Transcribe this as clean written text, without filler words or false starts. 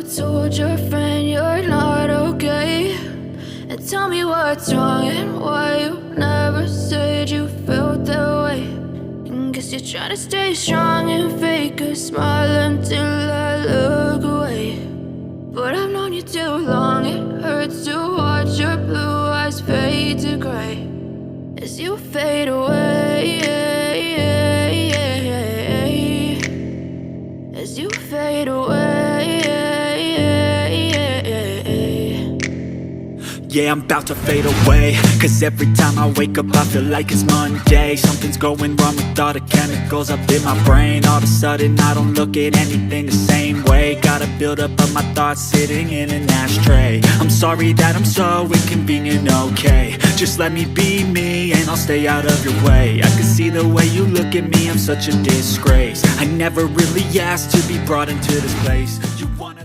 told your friend you're not okay? And tell me what's wrong and why you never said you felt that way. And guess you're trying to stay strong and fake a smile until I look away. But I've known you too long, it hurts to watch your blue eyes fade to gray as you fade away, as you fade away. Yeah, I'm about to fade away, cause every time I wake up I feel like it's Monday. Something's going wrong with all the chemicals up in my brain. All of a sudden I don't look at anything the same way. Got a buildup of my thoughts sitting in an ashtray. I'm sorry that I'm so inconvenient, okay? Just let me be me and I'll stay out of your way. I can see the way you look at me, I'm such a disgrace. I never really asked to be brought into this place.